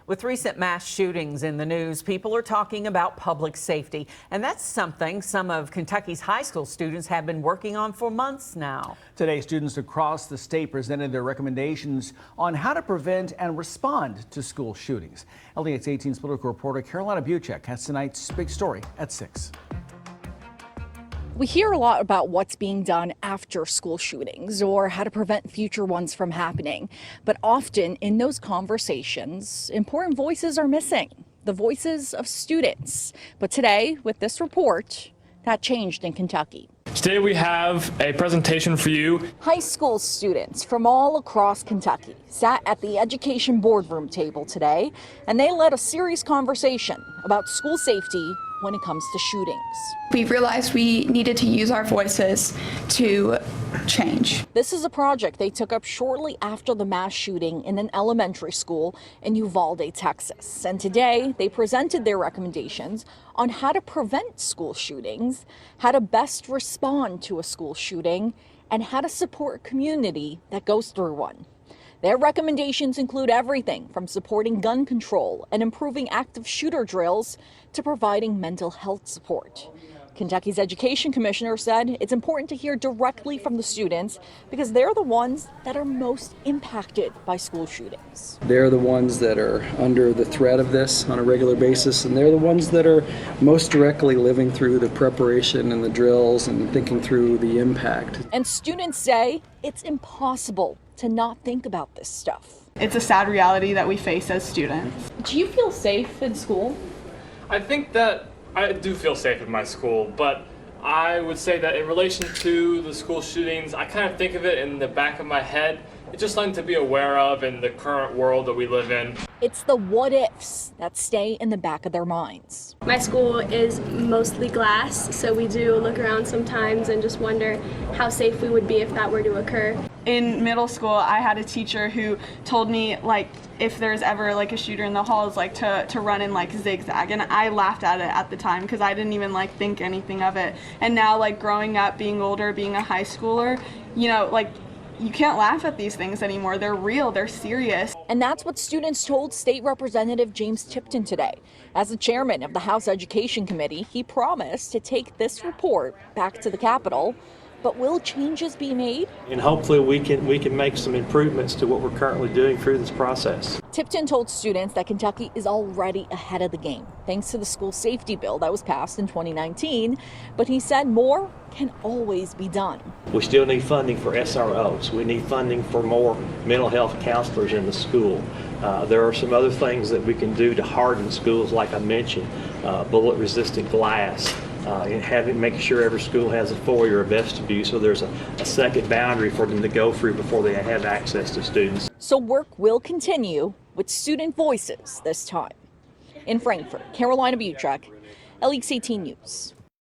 With recent mass shootings in the news, people are talking about public safety, and that's something some of Kentucky's high school students have been working on for months now. Today, students across the state presented their recommendations on how to prevent and respond to school shootings. LDX 18's political reporter Carolina Buchek has tonight's big story at 6. We hear a lot about what's being done after school shootings or how to prevent future ones from happening. But often in those conversations, important voices are missing, the voices of students. But today, with this report, that changed in Kentucky. Today we have a presentation for you. High school students from all across Kentucky sat at the education boardroom table today, and they led a serious conversation about school safety when it comes to shootings. We realized we needed to use our voices to change. This is a project they took up shortly after the mass shooting in an elementary school in Uvalde, Texas. And today they presented their recommendations on how to prevent school shootings, how to best respond to a school shooting, and how to support a community that goes through one. Their recommendations include everything from supporting gun control and improving active shooter drills to providing mental health support. Kentucky's education commissioner said it's important to hear directly from the students because they're the ones that are most impacted by school shootings. They're the ones that are under the threat of this on a regular basis, and they're the ones that are most directly living through the preparation and the drills and thinking through the impact. And students say it's impossible to not think about this stuff. It's a sad reality that we face as students. Do you feel safe in school? I think that I do feel safe in my school, but I would say that in relation to the school shootings, I kind of think of it in the back of my head. It's just something to be aware of in the current world that we live in. It's the what ifs that stay in the back of their minds. My school is mostly glass, so we do look around sometimes and just wonder how safe we would be if that were to occur. In middle school, I had a teacher who told me, like, if there's ever like a shooter in the halls, like to run in like zigzag, and I laughed at it at the time because I didn't even like think anything of it. And now, like, growing up, being older, being a high schooler, you know, like, you can't laugh at these things anymore. They're real, they're serious. And that's what students told State Representative James Tipton today. As the chairman of the House Education Committee, he promised to take this report back to the Capitol. But will changes be made? And hopefully we can make some improvements to what we're currently doing through this process. Tipton told students that Kentucky is already ahead of the game, thanks to the school safety bill that was passed in 2019. But he said more can always be done. We still need funding for SROs. We need funding for more mental health counselors in the school. There are some other things that we can do to harden schools, like I mentioned, bullet-resistant glass. And making sure every school has a foyer or vestibule, so there's a second boundary for them to go through before they have access to students. So work will continue with student voices this time. In Frankfort, Carolina Buchek, LX 18 News.